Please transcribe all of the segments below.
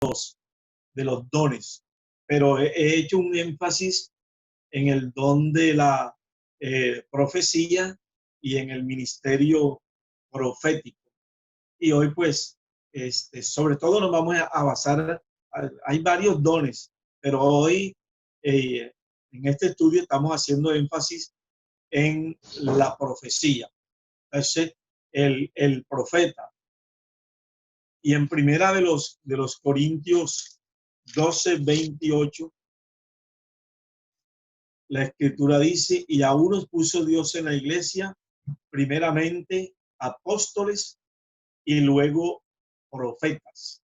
de los dones, pero he hecho un énfasis en el don de la profecía y en el ministerio profético. Y hoy, pues, sobre todo nos vamos a basar, hay varios dones, pero hoy eh, en este estudio estamos haciendo énfasis en la profecía. Entonces, el profeta. Y en primera de los Corintios 12:28, la escritura dice, y a unos puso Dios en la iglesia, primeramente apóstoles y luego profetas.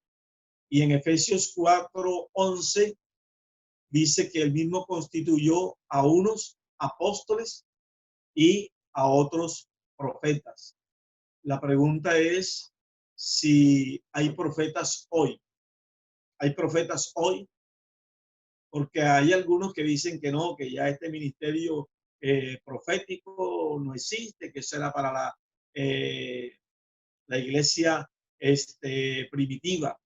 Y en Efesios 4:11 dice que él mismo constituyó a unos apóstoles y a otros profetas. La pregunta es si hay profetas hoy. Hay profetas hoy, porque hay algunos que dicen que no, que ya este ministerio profético no existe, que será para la iglesia primitiva.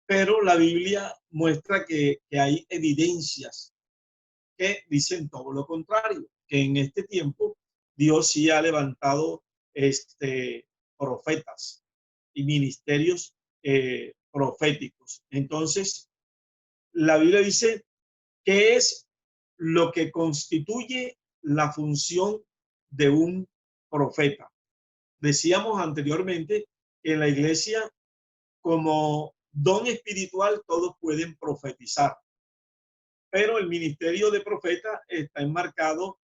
Pero la Biblia muestra que hay evidencias que dicen todo lo contrario, que en este tiempo Dios sí ha levantado profetas y ministerios proféticos. Entonces, la Biblia dice qué es lo que constituye la función de un profeta. Decíamos anteriormente que en la iglesia, como don espiritual, todos pueden profetizar, pero el ministerio de profeta está enmarcado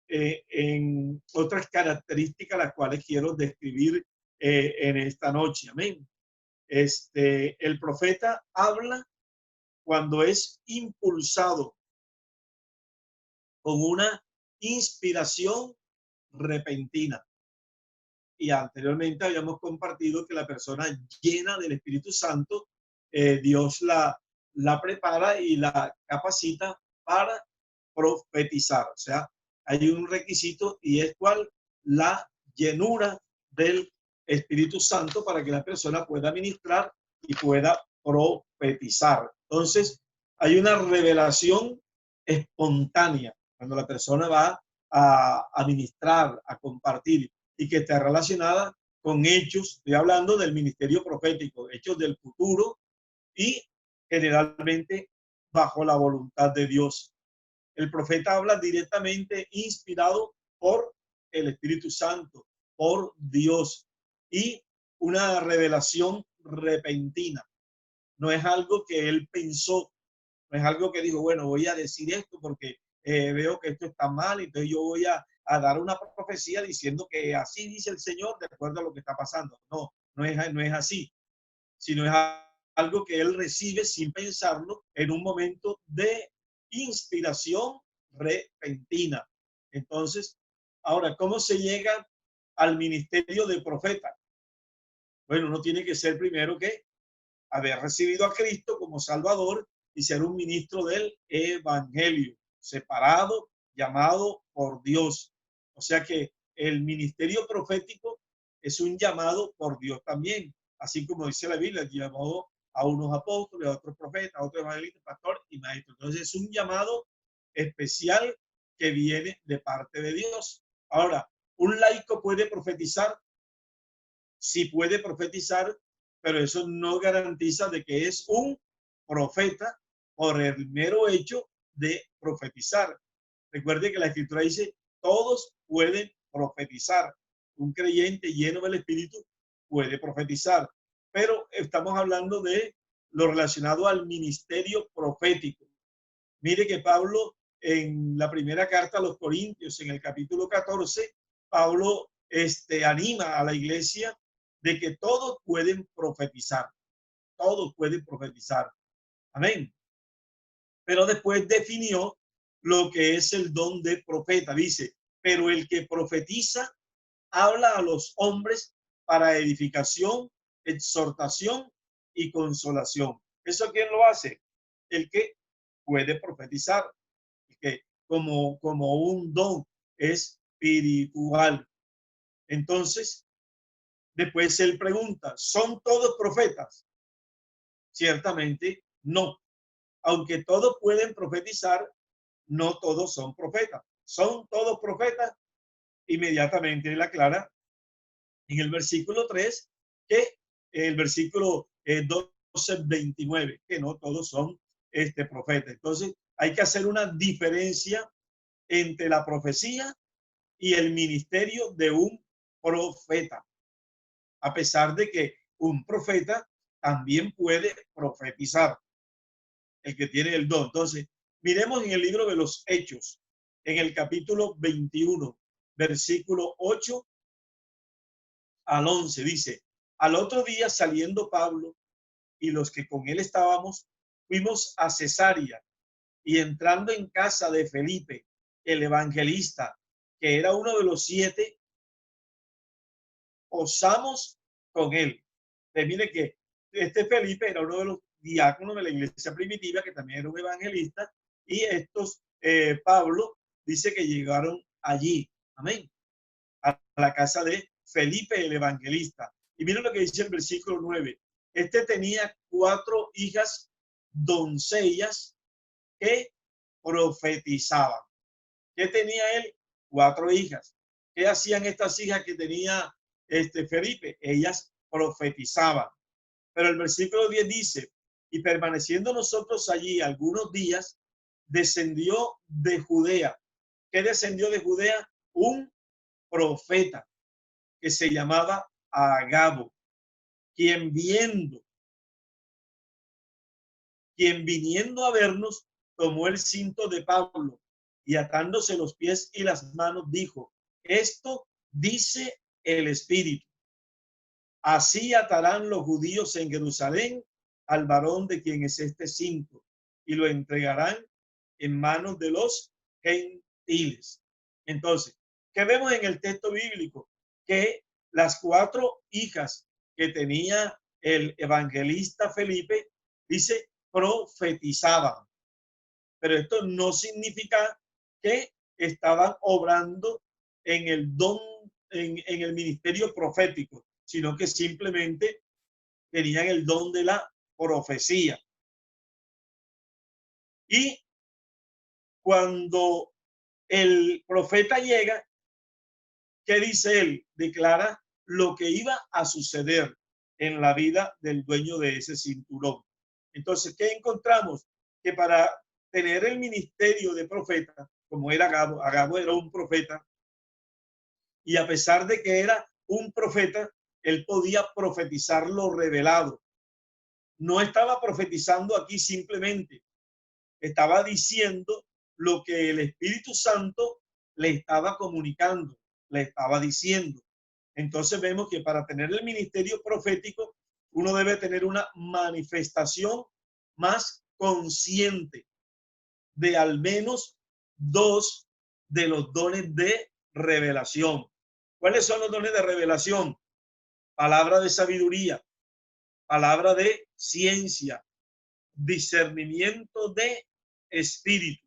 en otras características, las cuales quiero describir en esta noche. Amén. El profeta habla cuando es impulsado con una inspiración repentina. Y anteriormente habíamos compartido que la persona llena del Espíritu Santo, Dios la prepara y la capacita para profetizar. O sea, hay un requisito y es cuál, la llenura del Espíritu Santo para que la persona pueda ministrar y pueda profetizar. Entonces, hay una revelación espontánea cuando la persona va a ministrar, a compartir y que está relacionada con hechos. Estoy hablando del ministerio profético, hechos del futuro y generalmente bajo la voluntad de Dios. El profeta habla directamente inspirado por el Espíritu Santo, por Dios, y una revelación repentina. No es algo que él pensó, no es algo que dijo, bueno, voy a decir esto porque veo que esto está mal, entonces yo voy a dar una profecía diciendo que así dice el Señor de acuerdo a lo que está pasando. No, no es así, sino es algo que él recibe sin pensarlo en un momento de inspiración repentina. Entonces, ahora, ¿cómo se llega al ministerio de profeta? Bueno, uno tiene que ser primero que haber recibido a Cristo como Salvador y ser un ministro del Evangelio, separado, llamado por Dios. O sea que el ministerio profético es un llamado por Dios también, así como dice la Biblia, llamó a unos apóstoles, a otros profetas, a otros evangelistas, pastor y maestro. Entonces es un llamado especial que viene de parte de Dios. Ahora, ¿un laico puede profetizar? Sí puede profetizar, pero eso no garantiza de que es un profeta por el mero hecho de profetizar. Recuerde que la escritura dice, todos pueden profetizar. Un creyente lleno del Espíritu puede profetizar, pero estamos hablando de lo relacionado al ministerio profético. Mire que Pablo en la primera carta a los Corintios, en el capítulo 14, Pablo anima a la iglesia de que todos pueden profetizar, todos pueden profetizar. Amén. Pero después definió lo que es el don de profeta. Dice, pero el que profetiza habla a los hombres para edificación, exhortación y consolación. ¿Eso quién lo hace? El que puede profetizar, el que como un don espiritual. Entonces, después él pregunta, ¿son todos profetas? Ciertamente no. Aunque todos pueden profetizar, no todos son profetas. ¿Son todos profetas? Inmediatamente él aclara en el versículo 3 que el versículo 12:29, que no todos son profetas. Entonces hay que hacer una diferencia entre la profecía y el ministerio de un profeta, a pesar de que un profeta también puede profetizar, el que tiene el don. Entonces, miremos en el libro de los Hechos, en el capítulo 21, versículo 8 al 11, dice: al otro día, saliendo Pablo y los que con él estábamos, fuimos a Cesarea, y entrando en casa de Felipe, el evangelista, que era uno de los 7, osamos con él. Mire que Felipe era uno de los diáconos de la iglesia primitiva, que también era un evangelista, y Pablo dice que llegaron allí, amén, a la casa de Felipe el evangelista. Y miren lo que dice el versículo 9. Tenía 4 hijas doncellas que profetizaban. ¿Qué tenía él? 4 hijas. ¿Qué hacían estas hijas que tenía Felipe? Ellas profetizaban. Pero el versículo 10 dice: y permaneciendo nosotros allí algunos días, descendió de Judea. ¿Qué descendió de Judea? Un profeta que se llamaba Agabo, quien viniendo a vernos, tomó el cinto de Pablo y atándose los pies y las manos, dijo: esto dice el Espíritu, así atarán los judíos en Jerusalén al varón de quien es este cinto, y lo entregarán en manos de los gentiles. Entonces, ¿qué vemos en el texto bíblico? Que las 4 hijas que tenía el evangelista Felipe, dice, profetizaban. Pero esto no significa que estaban obrando en el don, en el ministerio profético, sino que simplemente tenían el don de la profecía. Y cuando el profeta llega, ¿qué dice él? Declara lo que iba a suceder en la vida del dueño de ese cinturón. Entonces, ¿qué encontramos? Que para tener el ministerio de profeta, como era Agabo, Agabo era un profeta, y a pesar de que era un profeta, él podía profetizar lo revelado. No estaba profetizando aquí simplemente, estaba diciendo lo que el Espíritu Santo le estaba comunicando, le estaba diciendo. Entonces vemos que para tener el ministerio profético, uno debe tener una manifestación más consciente de al menos 2 de los dones de revelación. ¿Cuáles son los dones de revelación? Palabra de sabiduría, palabra de ciencia, discernimiento de espíritu,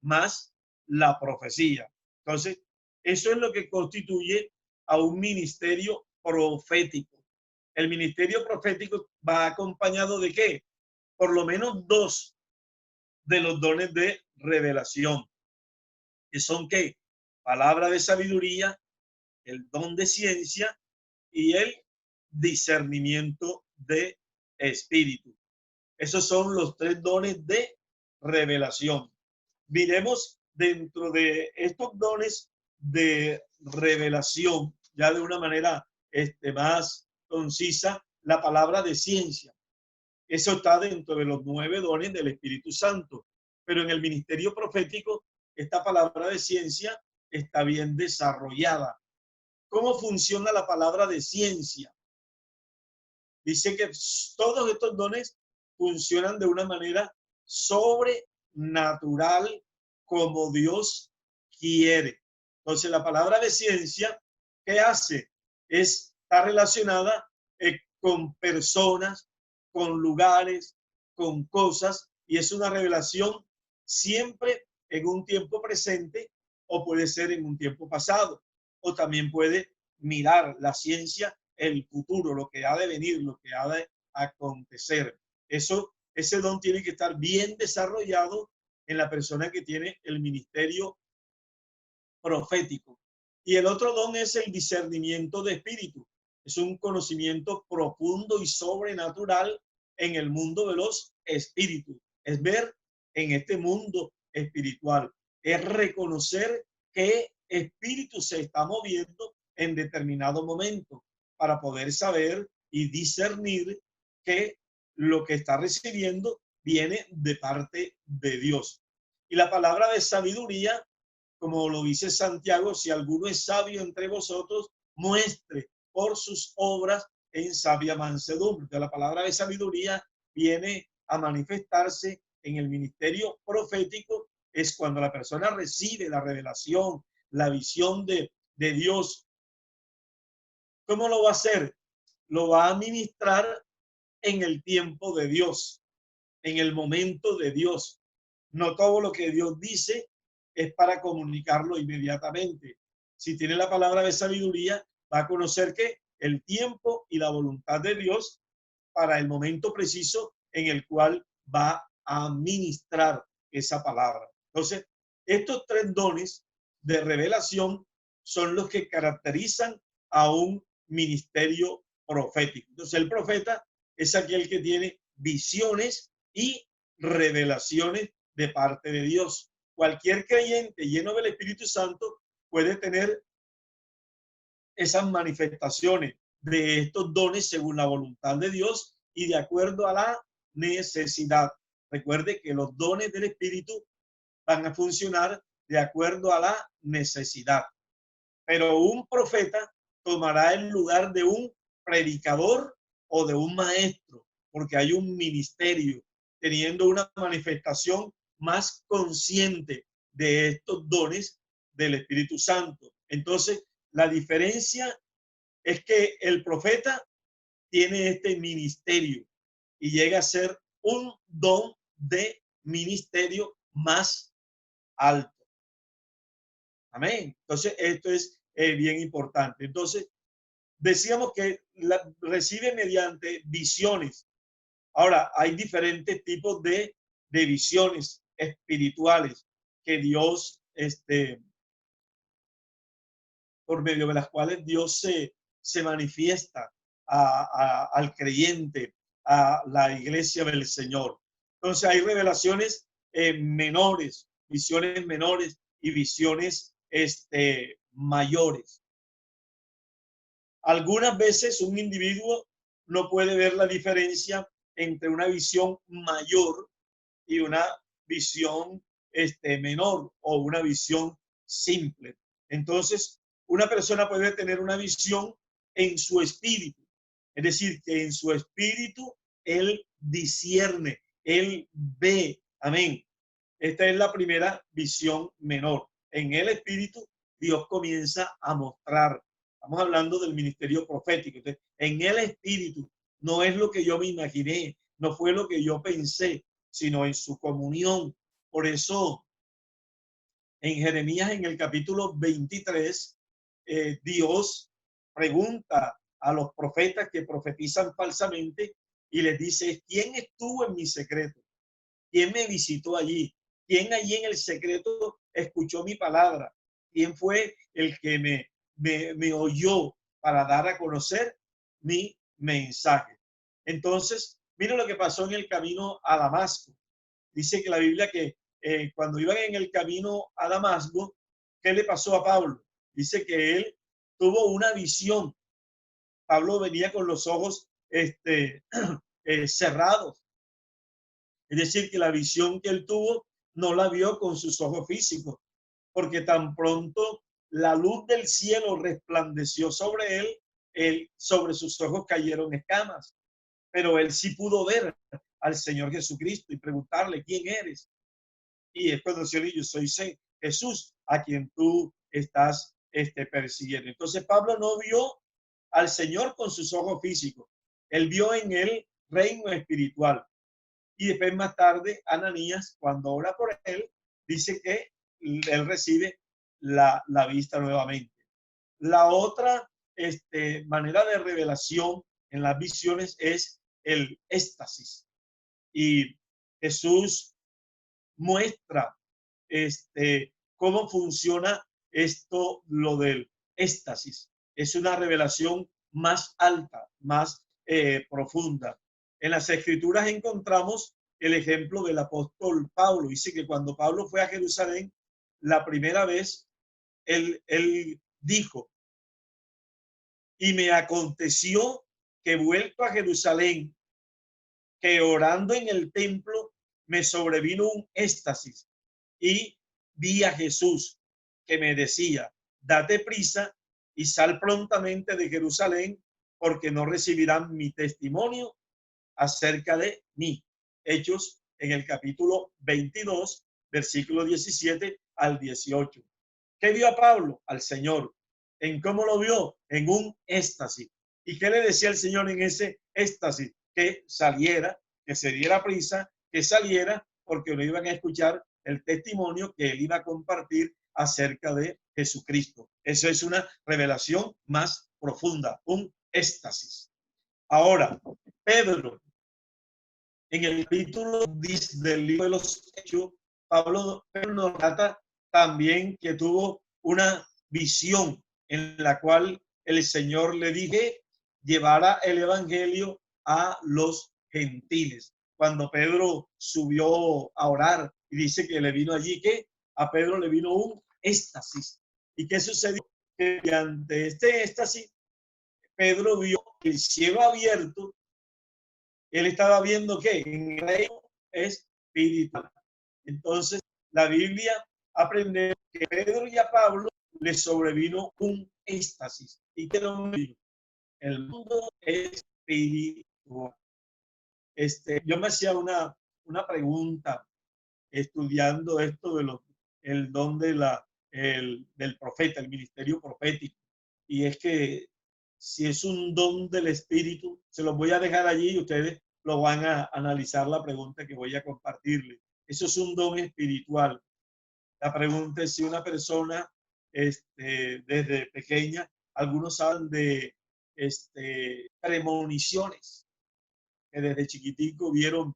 más la profecía. Entonces, eso es lo que constituye a un ministerio profético. El ministerio profético va acompañado de ¿qué? Por lo menos 2 de los dones de revelación, que son ¿qué? Palabra de sabiduría, el don de ciencia y el discernimiento de espíritu. Esos son los 3 dones de revelación. Miremos dentro de estos dones de revelación, ya de una manera más concisa, la palabra de ciencia. Eso está dentro de los 9 dones del Espíritu Santo. Pero en el ministerio profético, esta palabra de ciencia está bien desarrollada. ¿Cómo funciona la palabra de ciencia? Dice que todos estos dones funcionan de una manera sobrenatural como Dios quiere. Entonces, la palabra de ciencia, ¿qué hace? Está relacionada con personas, con lugares, con cosas, y es una revelación siempre en un tiempo presente o puede ser en un tiempo pasado, o también puede mirar la ciencia el futuro, lo que ha de venir, lo que ha de acontecer. Ese don tiene que estar bien desarrollado en la persona que tiene el ministerio profético. Y el otro don es el discernimiento de espíritu. Es un conocimiento profundo y sobrenatural en el mundo de los espíritus. Es ver en este mundo espiritual. Es reconocer qué espíritu se está moviendo en determinado momento para poder saber y discernir que lo que está recibiendo viene de parte de Dios. Y la palabra de sabiduría, como lo dice Santiago, si alguno es sabio entre vosotros, muestre por sus obras en sabia mansedumbre. Entonces, la palabra de sabiduría viene a manifestarse en el ministerio profético, es cuando la persona recibe la revelación, la visión de Dios. ¿Cómo lo va a hacer? Lo va a ministrar en el tiempo de Dios, en el momento de Dios. No todo lo que Dios dice es para comunicarlo inmediatamente. Si tiene la palabra de sabiduría, va a conocer que el tiempo y la voluntad de Dios para el momento preciso en el cual va a ministrar esa palabra. Entonces, estos tres dones de revelación son los que caracterizan a un ministerio profético. Entonces, el profeta es aquel que tiene visiones y revelaciones de parte de Dios. Cualquier creyente lleno del Espíritu Santo puede tener esas manifestaciones de estos dones según la voluntad de Dios y de acuerdo a la necesidad. Recuerde que los dones del Espíritu van a funcionar de acuerdo a la necesidad. Pero un profeta tomará el lugar de un predicador o de un maestro, porque hay un ministerio teniendo una manifestación más consciente de estos dones del Espíritu Santo. Entonces, la diferencia es que el profeta tiene este ministerio y llega a ser un don de ministerio más alto. Amén. Entonces, esto es bien importante. Entonces, decíamos que recibe mediante visiones. Ahora, hay diferentes tipos de visiones espirituales que Dios, por medio de las cuales Dios se manifiesta al creyente, a la iglesia del Señor. Entonces hay revelaciones menores, visiones menores y visiones mayores. Algunas veces un individuo no puede ver la diferencia entre una visión mayor y una visión menor o una visión simple. Entonces, una persona puede tener una visión en su espíritu, es decir, que en su espíritu él discierne, él ve. Amén. Esta es la primera visión menor. En el espíritu, Dios comienza a mostrar. Estamos hablando del ministerio profético. Entonces, en el espíritu no es lo que yo me imaginé, no fue lo que yo pensé, sino en su comunión. Por eso, en Jeremías, en el capítulo 23, Dios pregunta a los profetas que profetizan falsamente y les dice, ¿quién estuvo en mi secreto? ¿Quién me visitó allí? ¿Quién allí en el secreto escuchó mi palabra? ¿Quién fue el que me oyó para dar a conocer mi mensaje? Entonces, mira lo que pasó en el camino a Damasco. Dice que la Biblia que cuando iban en el camino a Damasco, ¿qué le pasó a Pablo? Dice que él tuvo una visión. Pablo venía con los ojos cerrados. Es decir, que la visión que él tuvo no la vio con sus ojos físicos, porque tan pronto la luz del cielo resplandeció sobre él, sobre sus ojos cayeron escamas. Pero él sí pudo ver al Señor Jesucristo y preguntarle, ¿quién eres? Y es cuando yo soy Jesús, a quien tú estás persiguiendo. Entonces Pablo no vio al Señor con sus ojos físicos, él vio en el reino espiritual. Y después más tarde, Ananías, cuando ora por él, dice que él recibe la vista nuevamente. La otra manera de revelación en las visiones es el éxtasis. Y Jesús muestra cómo funciona esto, lo del éxtasis. Es una revelación más alta, más profunda. En las Escrituras encontramos el ejemplo del apóstol Pablo. Dice que cuando Pablo fue a Jerusalén la primera vez, él dijo, y me aconteció que vuelto a Jerusalén, que orando en el templo me sobrevino un éxtasis y vi a Jesús que me decía, date prisa y sal prontamente de Jerusalén, porque no recibirán mi testimonio acerca de mí. Hechos en el capítulo 22, versículo 17 al 18. ¿Qué vio a Pablo? Al Señor. ¿En cómo lo vio? En un éxtasis. ¿Y qué le decía el Señor en ese éxtasis? Que saliera, que se diera prisa, que saliera, porque lo iban a escuchar el testimonio que él iba a compartir acerca de Jesucristo. Eso es una revelación más profunda, un éxtasis. Ahora, Pedro, en el capítulo 10 del libro de los Hechos, Pablo nos trata también que tuvo una visión en la cual el Señor le dije llevara el evangelio a los gentiles. Cuando Pedro subió a orar y dice que le vino allí, que a Pedro le vino un éxtasis. ¿Y qué sucedió? Que ante este éxtasis, Pedro vio el cielo abierto. Él estaba viendo que en el reino espiritual. Entonces, la Biblia aprende que Pedro y a Pablo les sobrevino un éxtasis. ¿Y que no vino? El mundo espiritual. Yo me hacía una pregunta estudiando esto de el don del profeta, el ministerio profético. Y es que si es un don del Espíritu, se los voy a dejar allí y ustedes lo van a analizar la pregunta que voy a compartirle. Eso es un don espiritual. La pregunta es si una persona desde pequeña, algunos saben de premoniciones, que desde chiquitico vieron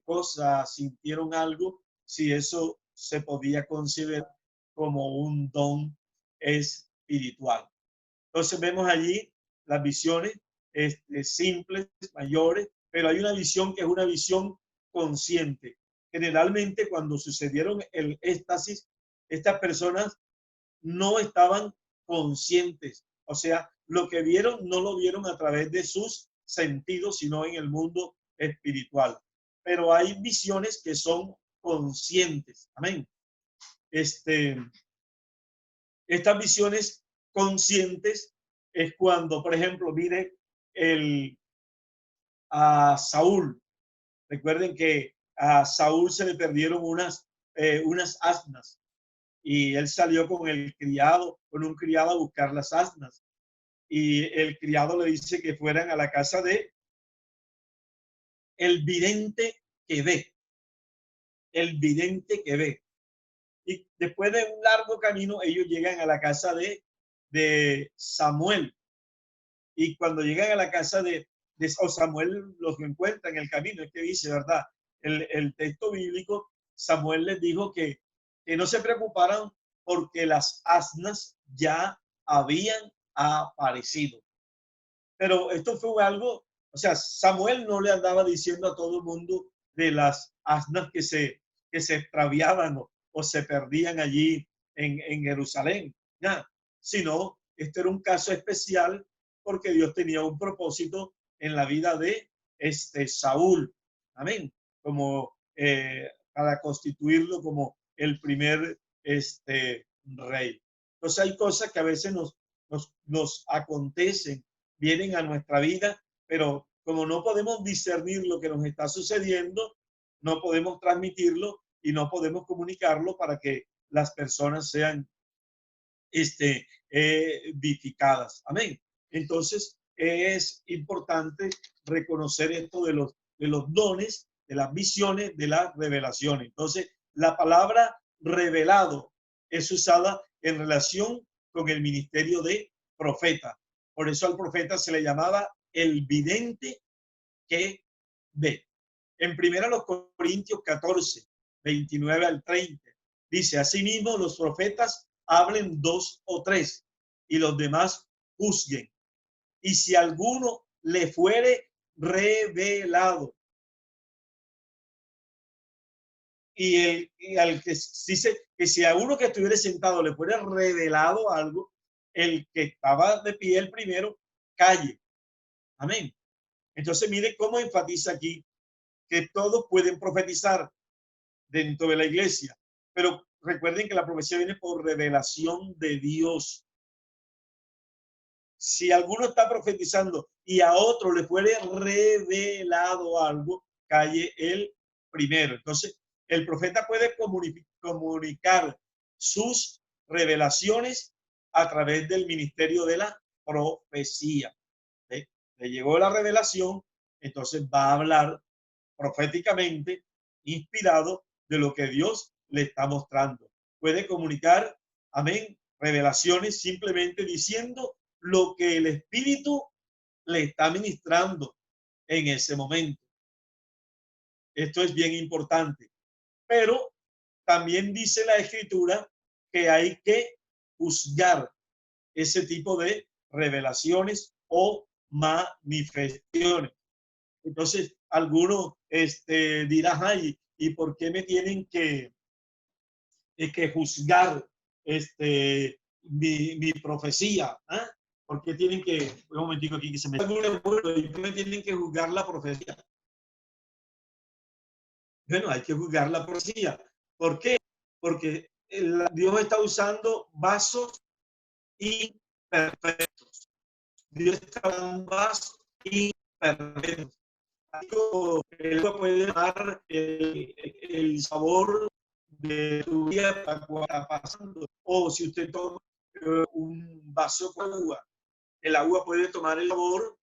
cosas, sintieron algo, si eso se podía considerar como un don espiritual. Entonces vemos allí las visiones simples, mayores, pero hay una visión que es una visión consciente. Generalmente cuando sucedieron el éxtasis, estas personas no estaban conscientes. O sea, lo que vieron no lo vieron a través de sus sentidos, sino en el mundo espiritual. Pero hay visiones que son conscientes. Amén. Estas visiones conscientes es cuando, por ejemplo, mire a Saúl. Recuerden que a Saúl se le perdieron unas asnas y él salió con un criado a buscar las asnas. Y el criado le dice que fueran a la casa de el vidente que ve, el vidente que ve. Y después de un largo camino, ellos llegan a la casa de Samuel. Y cuando llegan a la casa de Samuel los encuentra en el camino, es que dice, ¿verdad? El texto bíblico, Samuel les dijo que no se preocuparan porque las asnas ya habían aparecido. Pero esto fue algo, o sea, Samuel no le andaba diciendo a todo el mundo de las asnas que se extraviaban o se perdían allí en Jerusalén, ya, sino este era un caso especial porque Dios tenía un propósito en la vida de Saúl, amén, como para constituirlo como el primer rey. Entonces hay cosas que a veces nos acontecen, vienen a nuestra vida, pero como no podemos discernir lo que nos está sucediendo, no podemos transmitirlo y no podemos comunicarlo para que las personas sean edificadas. Amén. Entonces, es importante reconocer esto de los dones, de las visiones, de las revelaciones. Entonces, la palabra revelado es usada en relación con el ministerio de profeta. Por eso al profeta se le llamaba el vidente que ve. En 1 Corintios 14, 29 al 30, dice, asimismo los profetas hablen 2 o 3 y los demás juzguen. Y si alguno le fuere revelado, y al que dice que si a uno que estuviera sentado le fuera revelado algo, el que estaba de pie el primero, calle. Amén. Entonces mire cómo enfatiza aquí que todos pueden profetizar dentro de la iglesia, pero recuerden que la profecía viene por revelación de Dios. Si alguno está profetizando y a otro le fuere revelado algo, calle el primero. Entonces, el profeta puede comunicar sus revelaciones a través del ministerio de la profecía. ¿Sí? Le llegó la revelación, entonces va a hablar proféticamente, inspirado de lo que Dios le está mostrando. Puede comunicar, amén, revelaciones simplemente diciendo lo que el Espíritu le está ministrando en ese momento. Esto es bien importante. Pero también dice la Escritura que hay que juzgar ese tipo de revelaciones o manifestaciones. Entonces, algunos dirán, ay, ¿y por qué me tienen que juzgar mi profecía? ¿Ah? ¿Por qué tienen que, un momentico aquí que se me... ¿Por qué me tienen que juzgar la profecía? Bueno, hay que juzgar la profecía. ¿Por qué? Porque Dios está usando vasos imperfectos. Dios está usando vasos imperfectos. El agua puede dar el sabor de tu vida está pasando. O si usted toma un vaso con agua, el agua puede tomar el sabor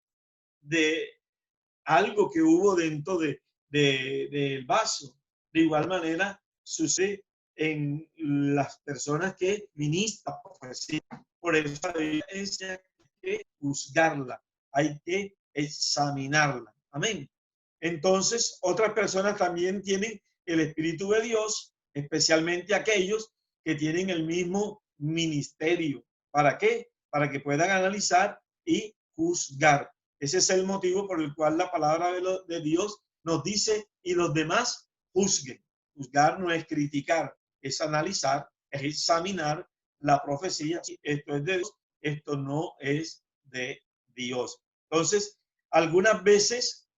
de algo que hubo dentro del vaso. De igual manera, sucede en las personas que ministran profecía. Por eso hay que juzgarla, hay que examinarla. Amén. Entonces, otras personas también tienen el Espíritu de Dios, especialmente aquellos que tienen el mismo ministerio. ¿Para qué? Para que puedan analizar y juzgar. Ese es el motivo por el cual la palabra de Dios nos dice y los demás juzguen. Juzgar no es criticar, es analizar, es examinar la profecía. Esto es de Dios, esto no es de Dios. Entonces, algunas veces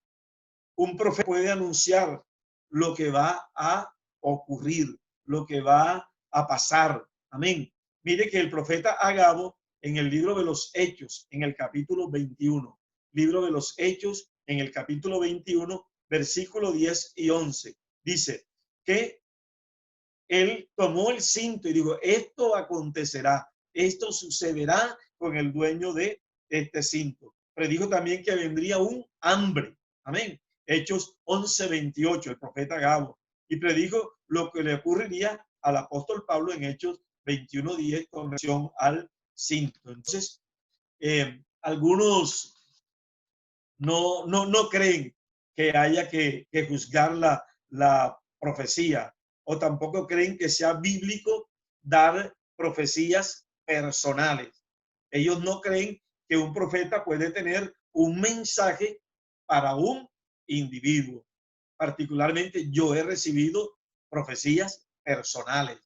un profeta puede anunciar lo que va a ocurrir, lo que va a pasar. Amén. Mire que el profeta Agabo en el libro de los Hechos, en el capítulo 21, libro de los Hechos, en el capítulo 21, versículo 10 y 11, dice que él tomó el cinto y dijo, esto acontecerá, esto sucederá con el dueño de este cinto. Predijo también que vendría un hambre. Amén. Hechos 11:28, el profeta Agabo. Y predijo lo que le ocurriría al apóstol Pablo en Hechos 21:10 con relación al cinto. Entonces, algunos no creen que haya que juzgar la profecía, o tampoco creen que sea bíblico dar profecías personales. Ellos no creen que un profeta puede tener un mensaje para un individuo. Particularmente yo he recibido profecías personales.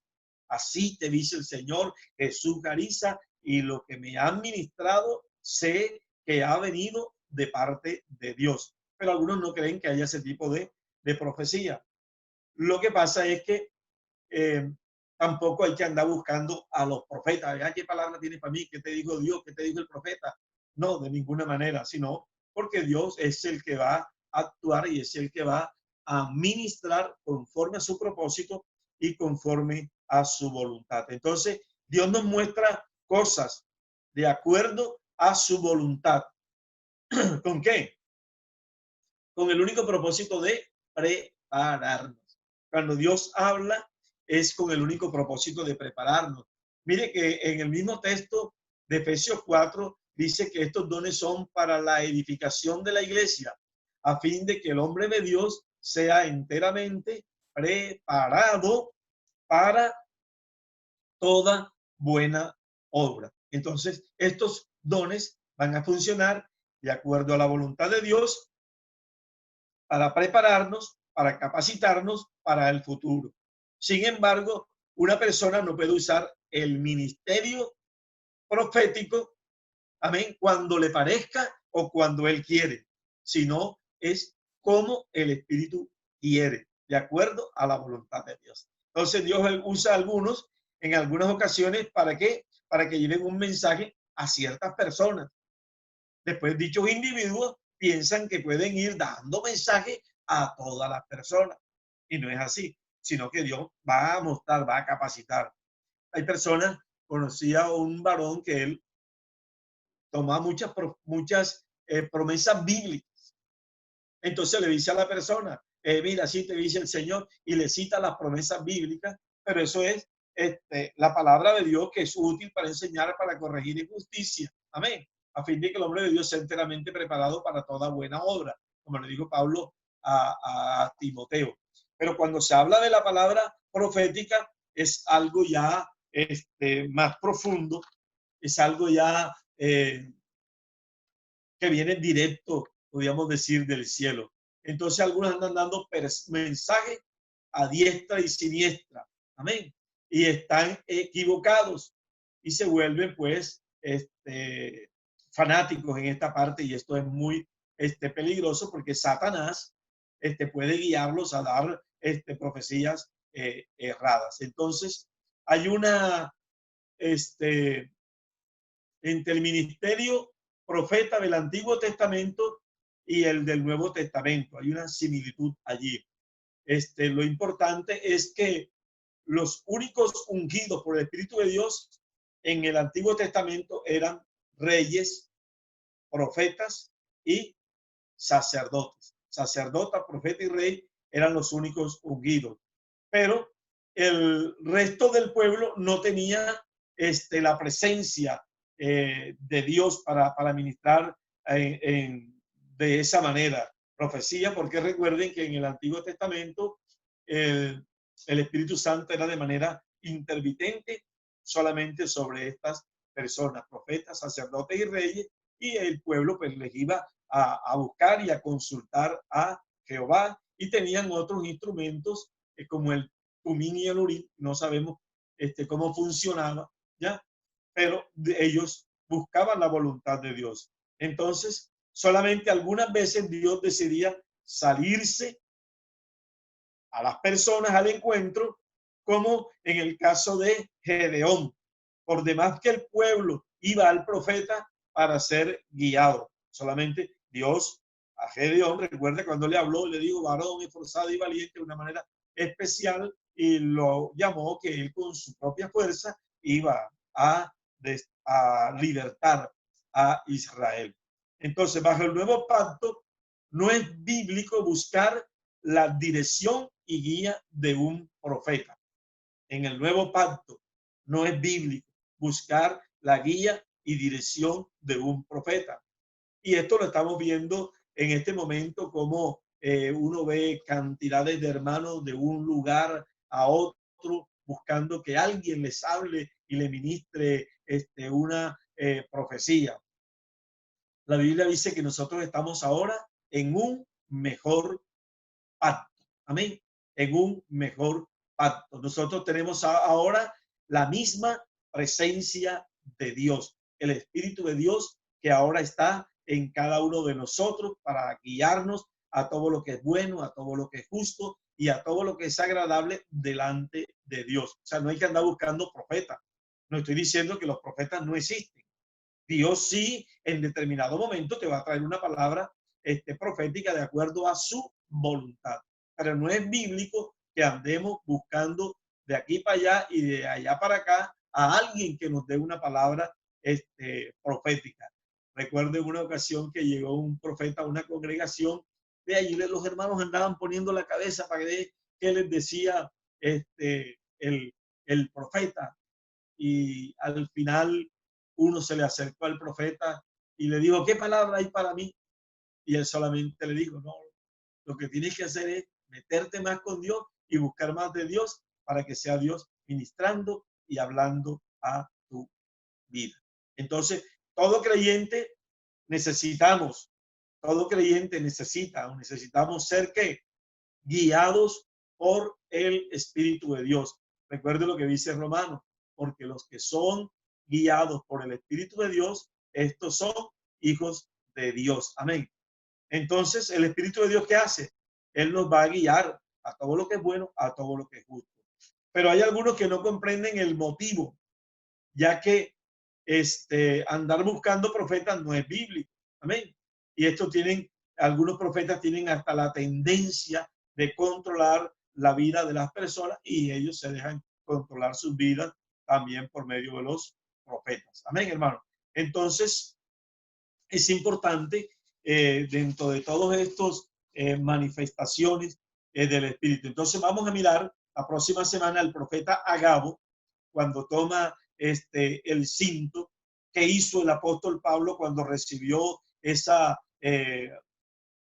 Así te dice el Señor Jesús Gariza, y lo que me han ministrado sé que ha venido de parte de Dios. Pero algunos no creen que haya ese tipo de profecía. Lo que pasa es que tampoco hay que andar buscando a los profetas. ¿Qué palabra tienes para mí? ¿Qué te dijo Dios? ¿Qué te dijo el profeta? No, de ninguna manera, sino porque Dios es el que va a actuar y es el que va a ministrar conforme a su propósito y conforme a su voluntad. Entonces, Dios nos muestra cosas de acuerdo a su voluntad. ¿Con qué? Con el único propósito de prepararnos. Cuando Dios habla, es con el único propósito de prepararnos. Mire que en el mismo texto de Efesios 4 dice que estos dones son para la edificación de la iglesia, a fin de que el hombre de Dios sea enteramente preparado para toda buena obra. Entonces, estos dones van a funcionar de acuerdo a la voluntad de Dios para prepararnos, para capacitarnos para el futuro. Sin embargo, una persona no puede usar el ministerio profético, amén, cuando le parezca o cuando él quiere, sino es como el Espíritu quiere, de acuerdo a la voluntad de Dios. Entonces Dios usa a algunos en algunas ocasiones, ¿para qué? Para que lleven un mensaje a ciertas personas. Después dichos individuos piensan que pueden ir dando mensaje a todas las personas. Y no es así, sino que Dios va a mostrar, va a capacitar. Hay personas, conocía a un varón que él tomaba muchas promesas bíblicas. Entonces le dice a la persona, mira, así te dice el Señor, y le cita las promesas bíblicas, pero eso es la palabra de Dios que es útil para enseñar, para corregir injusticia. Amén. A fin de que el hombre de Dios sea enteramente preparado para toda buena obra, como le dijo Pablo a Timoteo. Pero cuando se habla de la palabra profética, es algo ya más profundo, es algo ya que viene directo, podríamos decir, del cielo. Entonces algunos andan dando mensajes a diestra y siniestra. Amén. Y están equivocados y se vuelven pues fanáticos en esta parte, y esto es muy peligroso porque Satanás puede guiarlos a dar profecías erradas. Entonces hay una entre el ministerio profeta del Antiguo Testamento y el del Nuevo Testamento. Hay una similitud allí. Lo importante es que los únicos ungidos por el Espíritu de Dios en el Antiguo Testamento eran reyes, profetas y sacerdotes. Sacerdota, profeta y rey eran los únicos ungidos. Pero el resto del pueblo no tenía la presencia de Dios para ministrar de esa manera. Profecía, porque recuerden que en el Antiguo Testamento el Espíritu Santo era de manera intermitente solamente sobre estas personas, profetas, sacerdotes y reyes, y el pueblo pues les iba a buscar y a consultar a Jehová, y tenían otros instrumentos como el tumín y el urín. No sabemos cómo funcionaba, ¿ya? Pero ellos buscaban la voluntad de Dios. Entonces, solamente algunas veces Dios decidía salirse a las personas al encuentro, como en el caso de Gedeón. Por demás que el pueblo iba al profeta para ser guiado. Solamente Dios a Gedeón, recuerda cuando le habló, le dijo varón esforzado y valiente de una manera especial, y lo llamó que él con su propia fuerza iba a libertar a Israel. Entonces, bajo el nuevo pacto, no es bíblico buscar la dirección y guía de un profeta. En el nuevo pacto no es bíblico buscar la guía y dirección de un profeta. Y esto lo estamos viendo en este momento, como uno ve cantidades de hermanos de un lugar a otro buscando que alguien les hable y le ministre una profecía. La Biblia dice que nosotros estamos ahora en un mejor pacto. Amén. En un mejor pacto. Nosotros tenemos ahora la misma presencia de Dios, el Espíritu de Dios que ahora está en cada uno de nosotros para guiarnos a todo lo que es bueno, a todo lo que es justo y a todo lo que es agradable delante de Dios. O sea, no hay que andar buscando profetas. No estoy diciendo que los profetas no existen. Dios sí, en determinado momento te va a traer una palabra profética de acuerdo a su voluntad. Pero no es bíblico que andemos buscando de aquí para allá y de allá para acá a alguien que nos dé una palabra profética. Recuerdo en una ocasión que llegó un profeta a una congregación, de allí los hermanos andaban poniendo la cabeza para ver qué les decía el profeta, y al final uno se le acercó al profeta y le dijo, ¿qué palabra hay para mí? Y él solamente le dijo, no, lo que tienes que hacer es meterte más con Dios y buscar más de Dios para que sea Dios ministrando y hablando a tu vida. Entonces, todo creyente necesitamos, todo creyente necesitamos ser que guiados por el Espíritu de Dios. Recuerde lo que dice Romano, porque los que son guiados por el Espíritu de Dios, estos son hijos de Dios. Amén. Entonces, el Espíritu de Dios, ¿qué hace? Él nos va a guiar a todo lo que es bueno, a todo lo que es justo. Pero hay algunos que no comprenden el motivo, ya que andar buscando profetas no es bíblico. Amén. Y esto algunos profetas tienen hasta la tendencia de controlar la vida de las personas y ellos se dejan controlar sus vidas también por medio de los profetas. Amén, hermano. Entonces, es importante dentro de todos estos manifestaciones del Espíritu. Entonces, vamos a mirar la próxima semana al profeta Agabo, cuando toma el cinto que hizo el apóstol Pablo cuando recibió esa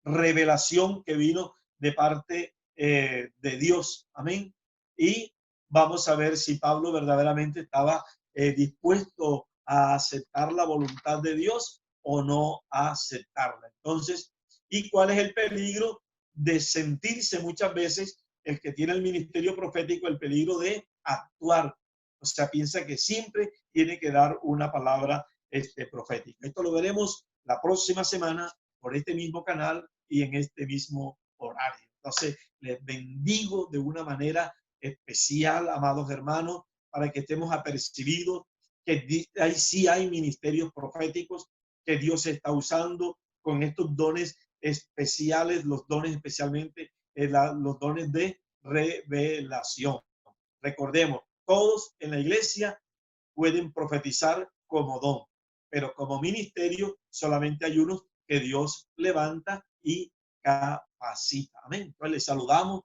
revelación que vino de parte de Dios. Amén. Y vamos a ver si Pablo verdaderamente estaba dispuesto a aceptar la voluntad de Dios o no a aceptarla. Entonces, ¿y cuál es el peligro de sentirse muchas veces el que tiene el ministerio profético, el peligro de actuar? O sea, piensa que siempre tiene que dar una palabra profética. Esto lo veremos la próxima semana por este mismo canal y en este mismo horario. Entonces, les bendigo de una manera especial, amados hermanos, para que estemos apercibidos que ahí sí hay ministerios proféticos que Dios está usando con estos dones especiales, los dones especialmente, los dones de revelación. Recordemos, todos en la iglesia pueden profetizar como don, pero como ministerio solamente hay unos que Dios levanta y capacita. Amén. Entonces les saludamos